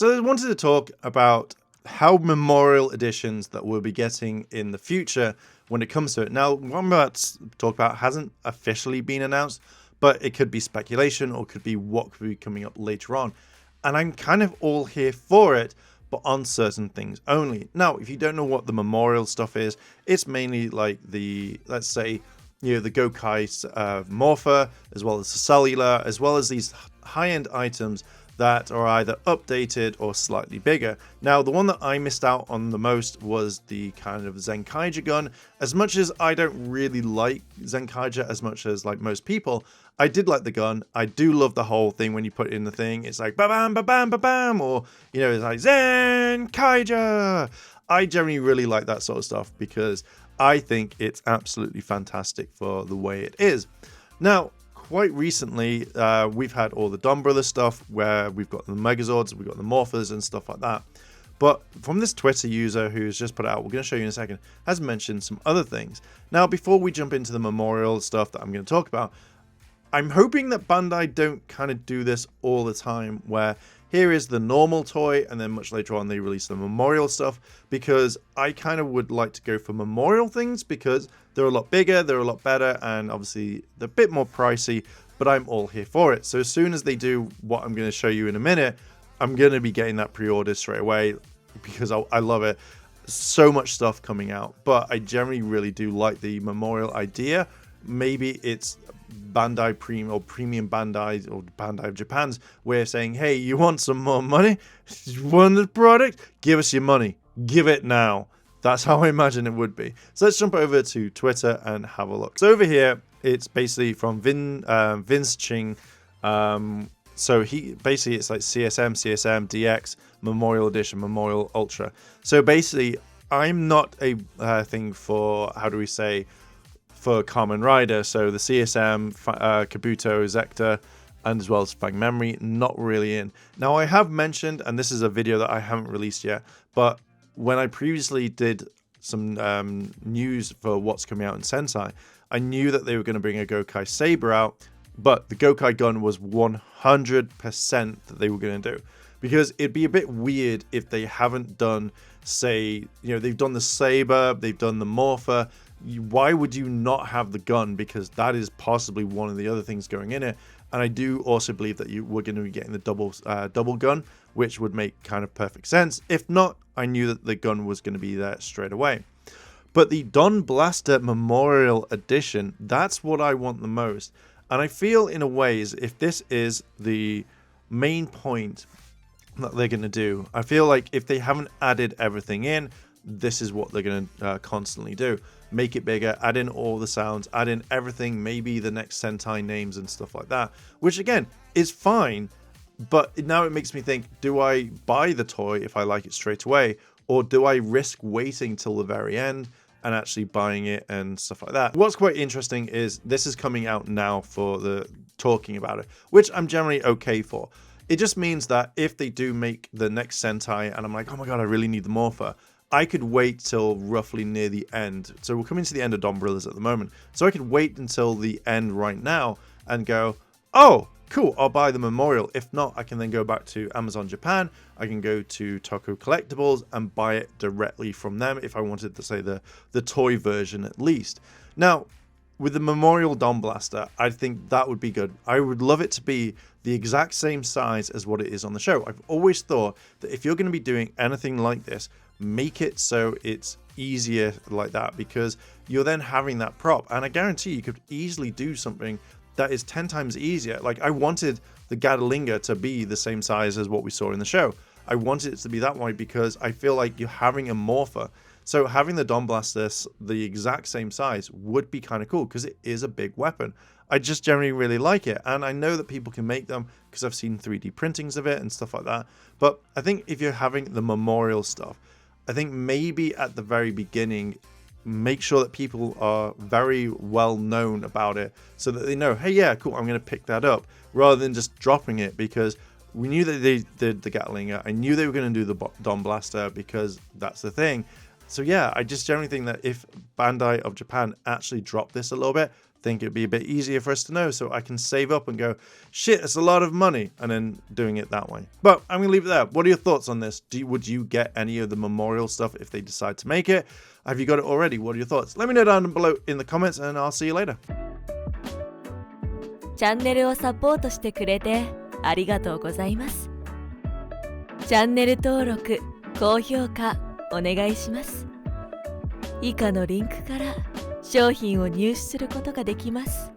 So I wanted to talk about how memorial editions that we'll be getting in the future when it comes to it. Now, what I'm about to talk about hasn't officially been announced, but it could be speculation or could be what could be coming up later on. And I'm kind of all here for it, but on certain things only. Now, if you don't know what the memorial stuff is, it's mainly like the, let's say, the Gokai Morpher, as well as the Cellular, as well as these high-end items that are either updated or slightly bigger. Now, the one that I missed out on the most was the kind of Zenkaija gun. As much as I don't really like Zenkaija as much as like most people, I did like the gun. I do love the whole thing when you put it in the thing. It's like ba-bam, ba-bam, ba-bam, or, it's like Zenkaija. I generally really like that sort of stuff because I think it's absolutely fantastic for the way it is. Now, quite recently, we've had all the Don Brothers stuff where we've got the Megazords, we've got the Morphers and stuff like that. But from this Twitter user who's just put out, we're going to show you in a second, has mentioned some other things. Now, before we jump into the memorial stuff that I'm going to talk about, I'm hoping that Bandai don't kind of do this all the time where here is the normal toy and then much later on they release the memorial stuff, because I kind of would like to go for memorial things because they're a lot bigger, they're a lot better, and obviously they're a bit more pricey, but I'm all here for it. So as soon as they do what I'm going to show you in a minute, I'm going to be getting that pre-order straight away because I love it. So much stuff coming out, but I generally really do like the memorial idea. Maybe it's Bandai Premium Bandai or Bandai of Japan's way of saying, hey, you want some more money? You want the product? Give us your money. Give it now. That's how I imagine it would be. So let's jump over to Twitter and have a look. So over here, it's basically from Vince Ching. So it's like CSM, DX, Memorial Edition, Memorial Ultra. So basically, I'm not a thing for, for Kamen Rider. So the CSM, Kabuto, Zector, and as well as Fang Memory, not really in. Now I have mentioned, and this is a video that I haven't released yet, but when I previously did some news for what's coming out in Sentai, I knew that they were going to bring a Gokai Saber out, but the Gokai gun was 100% that they were going to do. Because it'd be a bit weird if they haven't done, say, they've done the Saber, they've done the Morpher. Why would you not have the gun? Because that is possibly one of the other things going in it. And I do also believe that you were going to be getting the double gun, which would make kind of perfect sense. If not, I knew that the gun was going to be there straight away. But the Don Blaster Memorial Edition, that's what I want the most. And I feel in a way is if this is the main point that they're going to do, I feel like if they haven't added everything in, this is what they're going to constantly do. Make it bigger, add in all the sounds, add in everything, maybe the next Sentai names and stuff like that, which again is fine, but now it makes me think, do I buy the toy if I like it straight away, or do I risk waiting till the very end and actually buying it and stuff like that? What's quite interesting is this is coming out now for the talking about it, which I'm generally okay for. It just means that if they do make the next Sentai and I'm like, oh my god, I really need the Morpher, I could wait till roughly near the end. So we're coming to the end of Don Brothers at the moment. So I could wait until the end right now and go, oh, cool, I'll buy the Memorial. If not, I can then go back to Amazon Japan. I can go to Toko Collectibles and buy it directly from them if I wanted to say the toy version at least. Now, with the Memorial Don Blaster, I think that would be good. I would love it to be the exact same size as what it is on the show. I've always thought that if you're going to be doing anything like this, make it so it's easier like that, because you're then having that prop, and I guarantee you could easily do something that is 10 times easier. Like, I wanted the Gadalinga to be the same size as what we saw in the show. I wanted it to be that way because I feel like you're having a Morpher. So having the Don Blaster the exact same size would be kind of cool because it is a big weapon. I just generally really like it, and I know that people can make them because I've seen 3D printings of it and stuff like that. But I think if you're having the Memorial stuff, I think maybe at the very beginning, make sure that people are very well known about it so that they know, hey, yeah, cool, I'm going to pick that up, rather than just dropping it, because we knew that they did the Gatlinger. I knew they were going to do the Don Blaster because that's the thing. So yeah, I just generally think that if Bandai of Japan actually drop this a little bit, think it'd be a bit easier for us to know, so I can save up and go, shit, it's a lot of money, and then doing it that way. But I'm gonna leave it there. What are your thoughts on this? Would you get any of the memorial stuff if they decide to make it? Have you got it already? What are your thoughts? Let me know down below in the comments, and I'll see you later. チャンネルをサポートしてくれてありがとうございます。チャンネル登録、高評価お願いします。以下のリンクから商品を入手することができます。